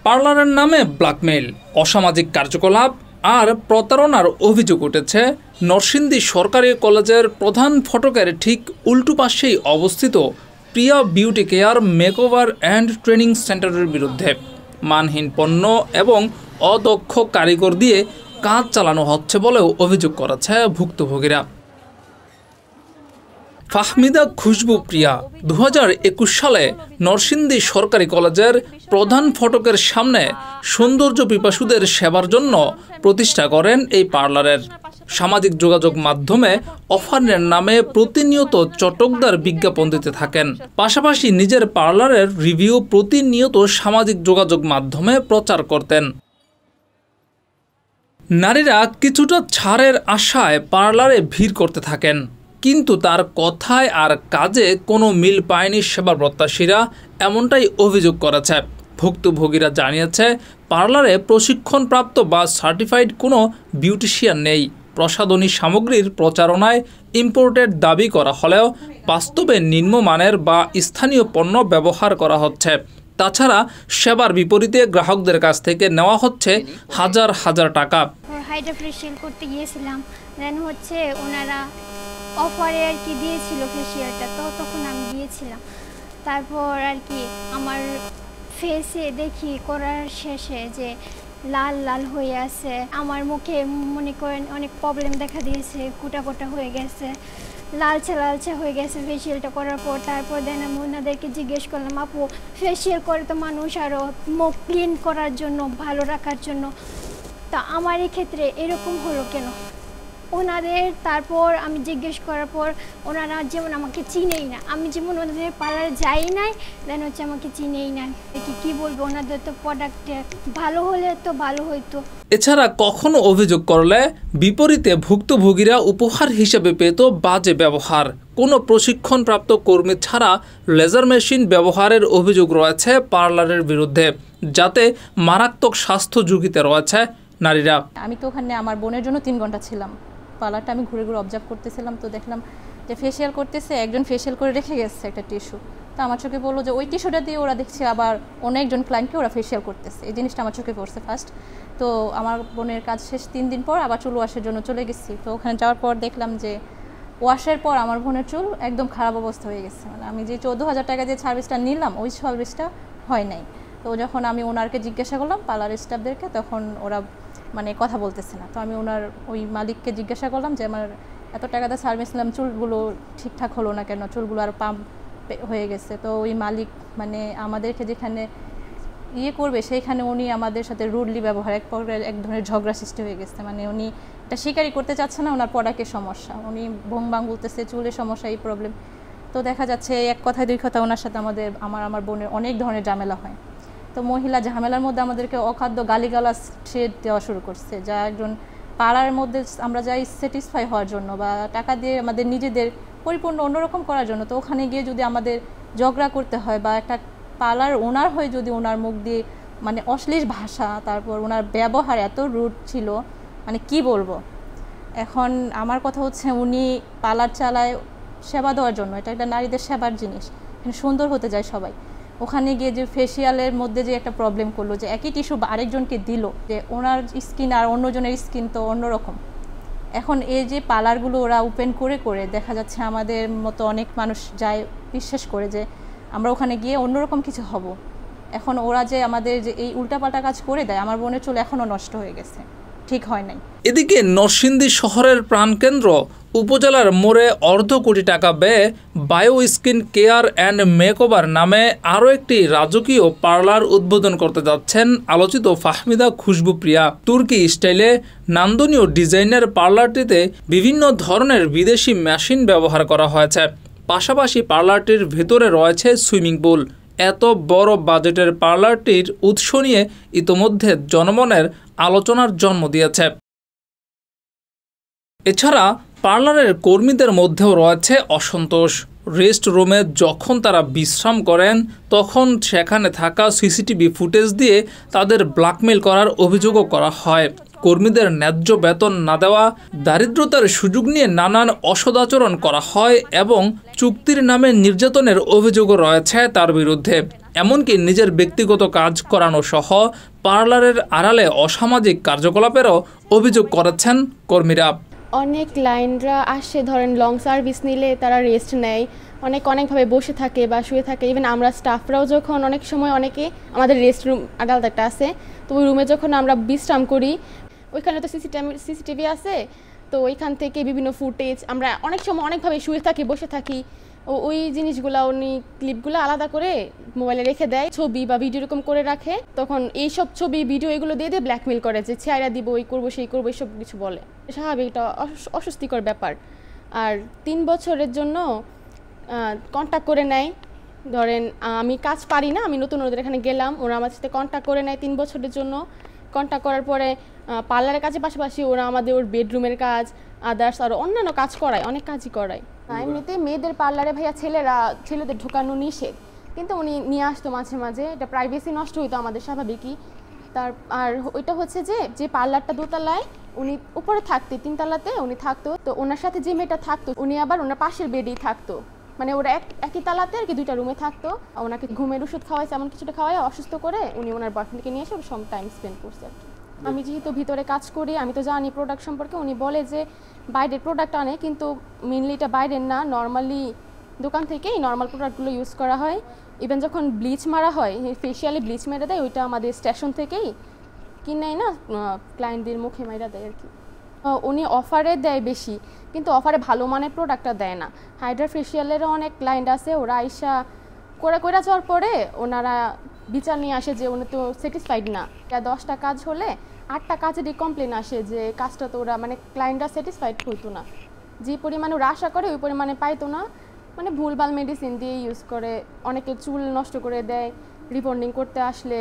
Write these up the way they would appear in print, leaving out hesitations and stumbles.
পার্লারের নামে ব্ল্যাকমেইল, অসামাজিক কার্যকলাপ আর প্রতারণার অভিযোগ উঠেছে নরসিংদী সরকারি কলেজের প্রধান ফটকের ঠিক উল্টো পাশেই অবস্থিত Priya beauty care makeover and training সেন্টারের বিরুদ্ধে। মানহীন পণ্য এবং অদক্ষ কারিগর দিয়ে কাজ চালানো হচ্ছে বলেও অভিযোগ করেছে ভুক্তভোগীরা। ফাহমিদা খুশবু প্রিয়া 2021 সালে নরসিংদী সরকারি কলেজের প্রধান ফটকের সামনে সৌন্দর্য পিপাসুদের সেবার জন্য প্রতিষ্ঠা করেন এই পার্লারের। সামাজিক যোগাযোগ মাধ্যমে অফারের নামে প্রতিনিয়ত চটকদার বিজ্ঞাপন দিতে থাকেন। পাশাপাশি নিজের পার্লারের রিভিউ প্রতিনিয়ত সামাজিক যোগাযোগ মাধ্যমে প্রচার করতেন। নারীরা কিছুটা ছাড়ের আশায় পার্লারে ভিড় করতে থাকেন, কিন্তু তার কথায় আর কাজে কোনো মিল পায়নি সেবা প্রত্যাশীরা, এমনটাই অভিযোগ করেছে। ভুক্তভোগীরা জানিয়েছে, পার্লারে প্রশিক্ষণপ্রাপ্ত বা সার্টিফাইড কোনো বিউটিশিয়ান নেই। প্রসাধনী সামগ্রীর প্রচারণায় ইম্পোর্টেড দাবি করা হলেও বাস্তবে নিম্নমানের বা স্থানীয় পণ্য ব্যবহার করা হচ্ছে। তাছাড়া সেবার বিপরীতে গ্রাহকদের কাছ থেকে নেওয়া হচ্ছে হাজার হাজার টাকা। হাইড্রা ফেশিয়াল করতে গিয়েছিলাম, দেন হচ্ছে ওনারা অফারে আর কি দিয়েছিল ফেশিয়ালটা, তো তখন আমি গিয়েছিলাম। তারপর আর কি আমার ফেসে দেখি করার শেষে যে লাল লাল হয়ে আছে, আমার মুখে মনে করেন অনেক প্রবলেম দেখা দিয়েছে, কোটা কোটা হয়ে গেছে, লালচে লালচে হয়ে গেছে ফেশিয়ালটা করার পর। তারপর দেন আমি ওনাদেরকে জিজ্ঞেস করলাম, আপু ফেশিয়াল করে তো মানুষ আরও মুখ ক্লিন করার জন্য, ভালো রাখার জন্য, তা আমার এই ক্ষেত্রে এরকম হলো কেন ওনাদের? তারপর আমি জিজ্ঞেস করার পর ওনারা যেমন আমাকে চিনেই না, আমি যেমন ওনাদের পার্লারে যাই নাই, দেন হচ্ছে আমাকে চিনেই না। কি বলবো, ওনাদের তো প্রোডাক্ট ভালো হলে তো ভালো হইতো। এছাড়া কখনো অভিযোগ করলে বিপরীতে ভুক্তভোগীরা উপহার হিসেবে পেত বাজে ব্যবহার। কোনো প্রশিক্ষণপ্রাপ্ত কর্মী ছাড়া লেজার মেশিন ব্যবহারের অভিযোগ রয়েছে পার্লারের বিরুদ্ধে, যাতে মারাত্মক স্বাস্থ্য ঝুঁকিতে রয়েছে নারীরা। আমি তো ওখানে আমার বোনের জন্য 3 ঘন্টা ছিলাম। পার্লারটা আমি ঘুরে ঘুরে অবজার্ভ করতেছিলাম, তো দেখলাম যে ফেশিয়াল করতেছে, একজন ফেশিয়াল করে রেখে গেছে একটা টিস্যু। তো আমার চোখে বললো যে ওই টিস্যুটা দিয়ে ওরা দেখছে আবার অনেকজন ক্লায়েন্টকে ওরা ফেশিয়াল করতেছে। এই জিনিসটা আমার চোখে পড়ছে ফার্স্ট। তো আমার বোনের কাজ শেষ 3 দিন পর আবার চুল ওয়াশের জন্য চলে গেছি। তো ওখানে যাওয়ার পর দেখলাম যে ওয়াশের পর আমার বোনের চুল একদম খারাপ অবস্থা হয়ে গেছে। মানে আমি যে 14,000 টাকা দিয়ে সার্ভিসটা নিলাম, ওই সার্ভিসটা হয় নাই। তো যখন আমি ওনারকে জিজ্ঞাসা করলাম পার্লার স্টাফদেরকে, তখন ওরা মানে কথা বলতেছে না। তো আমি ওনার ওই মালিককে জিজ্ঞাসা করলাম যে আমার এত টাকা দিয়ে সার্ভিস নিলাম, চুলগুলো ঠিকঠাক হলো না কেন, চুলগুলো আর পাম্প হয়ে গেছে। তো ওই মালিক মানে আমাদেরকে যেখানে করবে সেইখানে উনি আমাদের সাথে রুডলি ব্যবহার, এক ধরনের ঝগড়া সৃষ্টি হয়ে গেছে। মানে উনি এটা স্বীকারই করতে চাচ্ছে না, ওনার প্রোডাক্টের সমস্যা, উনি ভং ভাং বলতেছে চুলের সমস্যা, এই প্রবলেম। তো দেখা যাচ্ছে এক কথায় 2 কথা ওনার সাথে আমার বোনের অনেক ধরনের ঝামেলা হয়। তো মহিলা ঝামেলার মধ্যে আমাদেরকে অখাদ্য গালিগালাজ ছেড়ে দেওয়া শুরু করছে, যা একজন পাড়ার মধ্যে আমরা যাই স্যাটিসফাই হওয়ার জন্য বা টাকা দিয়ে আমাদের নিজেদের পরিপূর্ণ অন্যরকম করার জন্য, তো ওখানে গিয়ে যদি আমাদের ঝগড়া করতে হয় বা একটা পার্লার ওনার হয়ে যদি ওনার মুখ দিয়ে মানে অশ্লীল ভাষা, তারপর ওনার ব্যবহার এত রুড ছিল, মানে কি বলবো। এখন আমার কথা হচ্ছে উনি পার্লার চালায় সেবা দেওয়ার জন্য, এটা একটা নারীদের সেবার জিনিস, সুন্দর হতে যায় সবাই। ওখানে গিয়ে যে ফেশিয়ালের মধ্যে যে একটা প্রবলেম করলো, যে একই টিস্যু আরেকজনকে দিল, যে ওনার স্কিন আর অন্যজনের স্কিন তো অন্যরকম। এখন এই যে পার্লারগুলো ওরা ওপেন করে করে দেখা যাচ্ছে আমাদের মতো অনেক মানুষ যায় বিশ্বাস করে যে আমরা ওখানে গিয়ে অন্যরকম কিছু হব। এখন ওরা যে আমাদের যে এই উল্টাপাল্টা কাজ করে দেয়, আমার বোনের চুল এখনও নষ্ট হয়ে গেছে, ঠিক হয় নাই। এদিকে নরসিংদী শহরের প্রাণকেন্দ্র উপজেলার মোড়ে $1.5 কোটি টাকা ব্যয়ে bio skin care and makeover নামে আরও একটি রাজকীয় পার্লার উদ্বোধন করতে যাচ্ছেন আলোচিত ফাহমিদা খুশবু প্রিয়া। তুর্কি স্টাইলে নান্দনীয় ডিজাইনের পার্লারটিতে বিভিন্ন ধরনের বিদেশি মেশিন ব্যবহার করা হয়েছে। পাশাপাশি পার্লারটির ভেতরে রয়েছে সুইমিং পুল। এত বড় বাজেটের পার্লারটির উৎস নিয়ে ইতোমধ্যে জনমনের আলোচনার জন্ম দিয়েছে। এছাড়া পার্লারের কর্মীদের মধ্যেও রয়েছে অসন্তোষ। রেস্ট রুমে যখন তারা বিশ্রাম করেন, তখন সেখানে থাকা সিসিটিভি ফুটেজ দিয়ে তাদের ব্ল্যাকমেইল করার অভিযোগও করা হয়। কর্মীদের ন্যায্য বেতন না দেওয়া, দারিদ্রতার সুযোগ নিয়ে নানান অসদাচরণ করা হয় এবং চুক্তির নামে নির্যাতনের অভিযোগও রয়েছে তার বিরুদ্ধে। এমনকি নিজের ব্যক্তিগত কাজ করানো সহ পার্লারের আড়ালে অসামাজিক কার্যকলাপেরও অভিযোগ করেছেন কর্মীরা। অনেক ক্লায়েন্টরা আসে, ধরেন লং সার্ভিস নিলে তারা রেস্ট নেয়, অনেকভাবে বসে থাকে বা শুয়ে থাকে। ইভেন আমরা স্টাফরাও যখন অনেক সময় আমাদের রেস্ট রুম আলাদা একটা আছে, তো ওই রুমে যখন আমরা বিশ্রাম করি ওইখানে তো সিসিটিভি আছে, তো ওইখান থেকে বিভিন্ন ফুটেজ আমরা অনেক সময় অনেকভাবে শুয়ে থাকি, বসে থাকি, ওই জিনিসগুলো উনি ক্লিপগুলো আলাদা করে মোবাইলে রেখে দেয়, ছবি বা ভিডিও এরকম করে রাখে। তখন এইসব ছবি ভিডিও এগুলো দিয়ে ব্ল্যাকমেল করে যে ছাইরা দিব, ওই করবো সেই করবো, এইসব কিছু বলে। স্বাভাবিক, এটা অস্বস্তিকর ব্যাপার। আর 3 বছরের জন্য কন্ট্যাক্ট করে নেয়। ধরেন আমি কাজ পারি না, আমি নতুন ওদের এখানে গেলাম, ওরা আমার সাথে কন্ট্যাক্ট করে নেয় 3 বছরের জন্য। কন্ট্যাক্ট করার পরে পার্লারের কাজের পাশাপাশি ওরা আমাদের ওর বেডরুমের কাজ, আদার্স আরও অন্যান্য কাজ করায়, অনেক কাজই করায়। এমনিতে মেয়েদের পার্লারে ভাইয়া ছেলেদের ঢোকানো নিষেধ, কিন্তু উনি নিয়ে আসতো মাঝে মাঝে, এটা প্রাইভেসি নষ্ট হইতো আমাদের স্বাভাবিকই। আর ওইটা হচ্ছে যে পার্লারটা দোতলায়, উনি উপরে থাকতে 3 তলাতে উনি থাকতো, তো ওনার সাথে যে মেয়েটা থাকতো উনি আবার ওনার পাশের বেডেই থাকতো, মানে ওরা একই তালাতে আর কি 2টা রুমে থাকতো। ওনাকে ঘুমের ওষুধ খাওয়াইছে, এমন কিছুটা খাওয়াই অসুস্থ করে উনি ওনার বয়ফ্রেন্ডকে নিয়ে এসে সব টাইম স্পেন্ড করছে আর কি। আমি যেহেতু ভিতরে কাজ করি, আমি তো জানি প্রোডাক্ট সম্পর্কে। উনি বলে যে বাইরের প্রোডাক্ট আনে, কিন্তু মেনলি এটা বাইরের না, নর্মালি দোকান থেকেই নর্মাল প্রোডাক্টগুলো ইউজ করা হয়। ইভেন যখন ব্লিচ মারা হয়, ফেশিয়ালে ব্লিচ মেরে দেয়, ওইটা আমাদের স্টেশন থেকেই কিনে না ক্লায়েন্টদের মুখে মাইরা দেয় আর কি। উনি অফারে দেয় বেশি, কিন্তু অফারে ভালো মানের প্রোডাক্টটা দেয় না। হাইড্রা ফেশিয়ালেরও অনেক ক্লায়েন্ট আছে, ওরা আইসা করে যাওয়ার পরে ওনারা বিচার নিয়ে আসে যে উনি তো স্যাটিসফাইড না। 10টা কাজ হলে 8টা কাজেরই কমপ্লেন আসে যে কাজটা তো ওরা মানে ক্লায়েন্টরা স্যাটিসফাইড হইতো না, যে পরিমাণে ওরা আশা করে ওই পরিমাণে পাইতো না, মানে ভুলভাল মেডিসিন দিয়ে ইউজ করে, অনেকে চুল নষ্ট করে দেয়, রিবন্ডিং করতে আসলে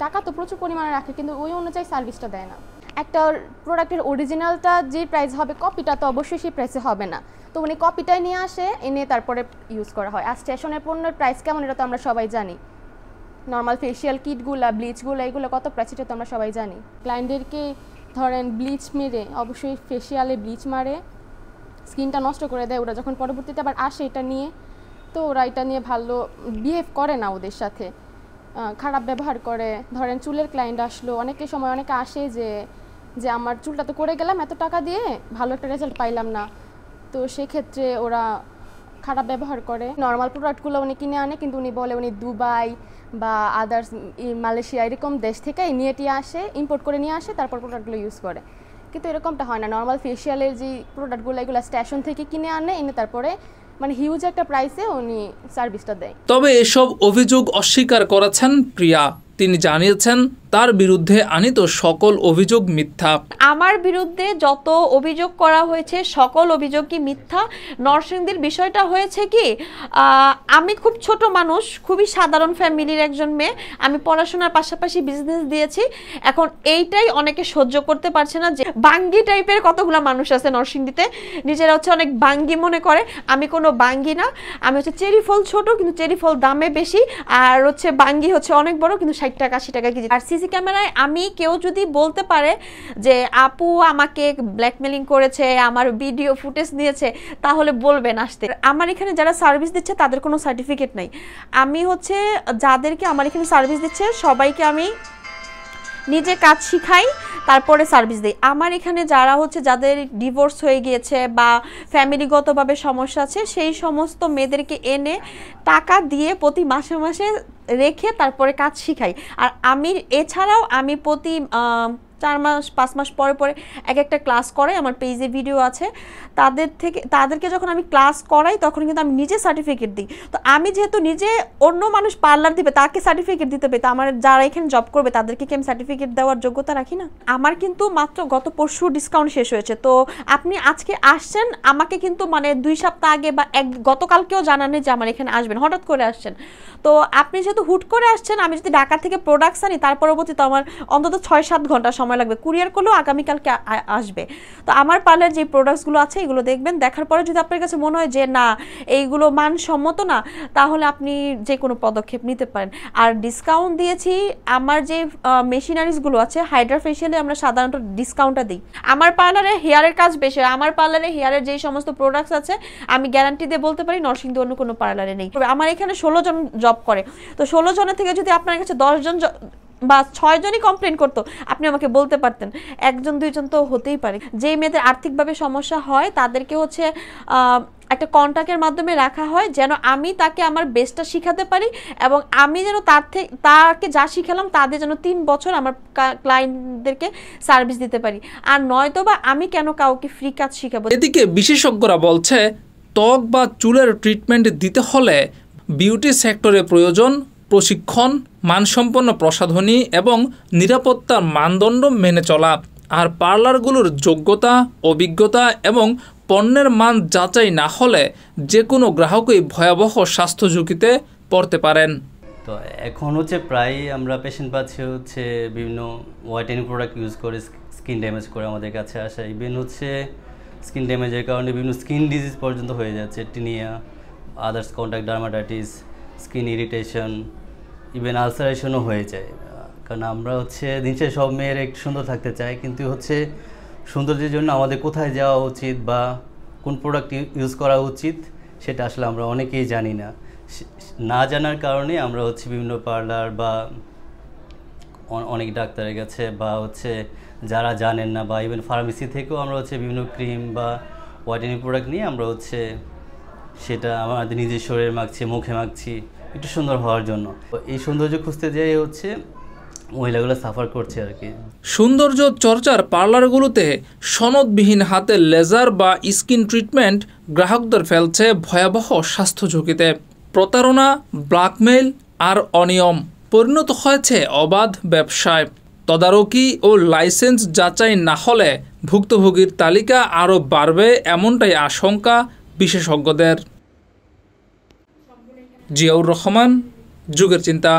টাকা তো প্রচুর পরিমাণে রাখে, কিন্তু ওই অনুযায়ী সার্ভিসটা দেয় না। একটা প্রোডাক্টের অরিজিনালটা যে প্রাইস হবে, কপিটা তো অবশ্যই সেই প্রাইসে হবে না, তো উনি কপিটাই নিয়ে আসে, এনে তারপরে ইউজ করা হয়। আর স্টেশনের পণ্যের প্রাইস কেমন এটা তো আমরা সবাই জানি, নর্মাল ফেশিয়াল কিটগুলো, ব্লিচগুলো, এগুলো কত প্রাইস এটা তো আমরা সবাই জানি। ক্লায়েন্টদেরকে ধরেন ব্লিচ মেরে, অবশ্যই ফেশিয়ালে ব্লিচ মারে, স্কিনটা নষ্ট করে দেয়। ওরা যখন পরবর্তীতে আবার আসে এটা নিয়ে, তো ওরা এটা নিয়ে ভালো বিহেভ করে না, ওদের সাথে খারাপ ব্যবহার করে। ধরেন চুলের ক্লায়েন্ট আসলো, অনেকে আসে যে আমার চুলটা তো করে গেলাম এত টাকা দিয়ে, ভালো একটা রেজাল্ট পাইলাম না, তো সেক্ষেত্রে ওরা খারাপ ব্যবহার করে। নর্মাল প্রোডাক্টগুলো উনি কিনে আনে, কিন্তু উনি বলে উনি দুবাই বা আদার্স মালয়েশিয়া এরকম দেশ থেকে ইম্পোর্ট করে নিয়ে আসে, তারপর প্রোডাক্টগুলো ইউজ করে। কিন্তু এরকমটা হয় না। নর্মাল ফেশিয়ালের যে প্রোডাক্টগুলো এগুলো স্টেশন থেকে কিনে এনে তারপরে মানে হিউজ একটা প্রাইসে উনি সার্ভিসটা দেয়। তবে এসব অভিযোগ অস্বীকার করেছেন প্রিয়া। তিনি জানিয়েছেন তার বিরুদ্ধে আনিত সকল অভিযোগ মিথ্যা। আমার বিরুদ্ধে যত অভিযোগ করা হয়েছে সকল অভিযোগই মিথ্যা। নরসিংদীর বিষয়টা হয়েছে কি, আমি খুব ছোট মানুষ, খুবই সাধারণ ফ্যামিলির একজন মেয়ে, আমি পড়াশোনার পাশাপাশি বিজনেস দিয়েছি। এখন এইটাই অনেকে সহ্য করতে পারছে না যে বাঙ্গি টাইপের কতগুলো মানুষ আছে নরসিংদীতে, নিজেরা হচ্ছে অনেক বাঙ্গি মনে করে। আমি কোনো বাঙ্গি না, আমি হচ্ছে চেরি ফল ছোট কিন্তু চেরি ফল দামে বেশি, আর হচ্ছে বাঙ্গি হচ্ছে অনেক বড় কিন্তু 60 টাকা 80 টাকা কেজি। আর সিসি ক্যামেরায় আমি কেউ যদি বলতে পারে যে আপু আমাকে ব্ল্যাকমেলিং করেছে, আমার ভিডিও ফুটেজ দিয়েছে, তাহলে বলবেন আসতে। আমার এখানে যারা সার্ভিস দিচ্ছে তাদের কোনো সার্টিফিকেট নাই। আমি হচ্ছে যাদেরকে আমার এখানে সার্ভিস দিচ্ছে সবাইকে আমি নিজে কাজ শিখাই, তারপরে সার্ভিস দিই। আমার এখানে যারা হচ্ছে যাদের ডিভোর্স হয়ে গিয়েছে বা ফ্যামিলিগতভাবে সমস্যা আছে, সেই সমস্ত মেয়েদেরকে এনে টাকা দিয়ে প্রতি মাসে মাসে রেখে তারপরে কাজ শিখাই। আর এছাড়াও আমি প্রতি 4 মাস 5 মাস পরে পরে একটা ক্লাস করাই, আমার পেজে ভিডিও আছে। তাদেরকে যখন আমি ক্লাস করাই তখন কিন্তু আমি নিজে সার্টিফিকেট দিই। তো আমি যেহেতু নিজে, অন্য মানুষ পার্লার দিবে তাকে সার্টিফিকেট দিতে হবে, তো আমার যারা এখানে জব করবে তাদেরকে কি আমি সার্টিফিকেট দেওয়ার যোগ্যতা রাখি না? আমার কিন্তু মাত্র গত পরশু ডিসকাউন্ট শেষ হয়েছে। তো আপনি আজকে আসছেন, আমাকে কিন্তু মানে 2 সপ্তাহ আগে বা গতকালকেও জানানে যে আমার এখানে আসবেন, হঠাৎ করে আসছেন। তো আপনি যেহেতু হুট করে আসছেন, আমি যদি ঢাকা থেকে প্রোডাক্টস আনি তার পরবর্তীতে আমার অন্তত 6-7 ঘন্টা সময় সময় লাগবে, কুরিয়ার করলেও আগামীকালকে আসবে। তো আমার পার্লার যে প্রোডাক্টসগুলো আছে এগুলো দেখবেন, দেখার পরে যদি আপনার কাছে মনে হয় যে না এইগুলো মানসম্মত না, তাহলে আপনি যে কোনো পদক্ষেপ নিতে পারেন। আর ডিসকাউন্ট দিয়েছি, আমার যে মেশিনারিজগুলো আছে হাইড্রা ফেশিয়ালে আমরা সাধারণত ডিসকাউন্টটা দিই। আমার পার্লারে হেয়ারের কাজ বেশি, আমার পার্লারে হেয়ারের যে সমস্ত প্রোডাক্টস আছে আমি গ্যারান্টি দিয়ে বলতে পারি নরসিংদী অন্য কোনো পার্লারে নেই। আমার এখানে 16 জন জব করে, তো 16 জনের থেকে যদি আপনার কাছে 10 জন বা 6 জনই কমপ্লেন করতো, আপনি আমাকে বলতে পারতেন, 1 জন 2 জন তো হতেই পারে। যেই মেয়েদের আর্থিকভাবে সমস্যা হয় তাদেরকে হচ্ছে একটা কন্ট্যাক্টের মাধ্যমে রাখা হয়, যেন আমি তাকে আমার বেস্টটা শিখাতে পারি এবং আমি যেন তাকে যা শিখালাম তাদের যেন 3 বছর আমার ক্লায়েন্টদেরকে সার্ভিস দিতে পারি। আর নয়তো বা আমি কেন কাউকে ফ্রি কাজ শিখাবো। এদিকে বিশেষজ্ঞরা বলছে ত্বক বা চুলের ট্রিটমেন্ট দিতে হলে বিউটি সেক্টরে প্রয়োজন প্রশিক্ষণ, মানসম্পন্ন প্রসাধনী এবং নিরাপত্তার মানদণ্ড মেনে চলা। আর পার্লারগুলোর যোগ্যতা, অভিজ্ঞতা এবং পণ্যের মান যাচাই না হলে যে কোনো গ্রাহকই ভয়াবহ স্বাস্থ্য ঝুঁকিতে পড়তে পারেন। তো এখন হচ্ছে প্রায় আমরা পেশেন্ট পাচ্ছি হচ্ছে বিভিন্ন হোয়াইটেনিং প্রোডাক্ট ইউজ করে স্কিন ড্যামেজ করে আমাদের কাছে আসা। ইভেন হচ্ছে স্কিন ড্যামেজের কারণে বিভিন্ন স্কিন ডিজিজ পর্যন্ত হয়ে যাচ্ছে, tinea, others contact dermatitis, skin irritation, even আলসারেশনও হয়ে যায়। কারণ আমরা হচ্ছে দিন শেষে সব মেয়ের একটু সুন্দর থাকতে চাই, কিন্তু হচ্ছে সৌন্দর্যের জন্য আমাদের কোথায় যাওয়া উচিত বা কোন প্রোডাক্ট ইউজ করা উচিত সেটা আসলে আমরা অনেকেই জানি না। না জানার কারণে আমরা হচ্ছে বিভিন্ন পার্লার বা অনেক ডাক্তারের কাছে বা হচ্ছে যারা জানেন না বা ইভেন ফার্মেসি থেকেও আমরা হচ্ছে বিভিন্ন ক্রিম বা হোয়াইটেনিং প্রোডাক্ট নিয়ে আমরা হচ্ছে সেটা আমাদের নিজের শরীরে মাখছি, মুখে মাখছি একটু সুন্দর হওয়ার জন্য। এই সৌন্দর্য খুঁজতে যেয়ে হচ্ছে মহিলাগুলো সাফার করছে আর কি। সৌন্দর্য চর্চার পার্লারগুলোতে সনদবিহীন হাতে লেজার বা স্কিন ট্রিটমেন্ট গ্রাহকদের ফেলছে ভয়াবহ স্বাস্থ্য ঝুঁকিতে। প্রতারণা, ব্ল্যাকমেইল আর অনিয়ম পরিণত হয়েছে অবাধ ব্যবসায়। তদারকি ও লাইসেন্স যাচাই না হলে ভুক্তভোগীর তালিকা আরও বাড়বে, এমনটাই আশঙ্কা বিশেষজ্ঞদের। জিয়াউর রহমান, যুগের চিন্তা।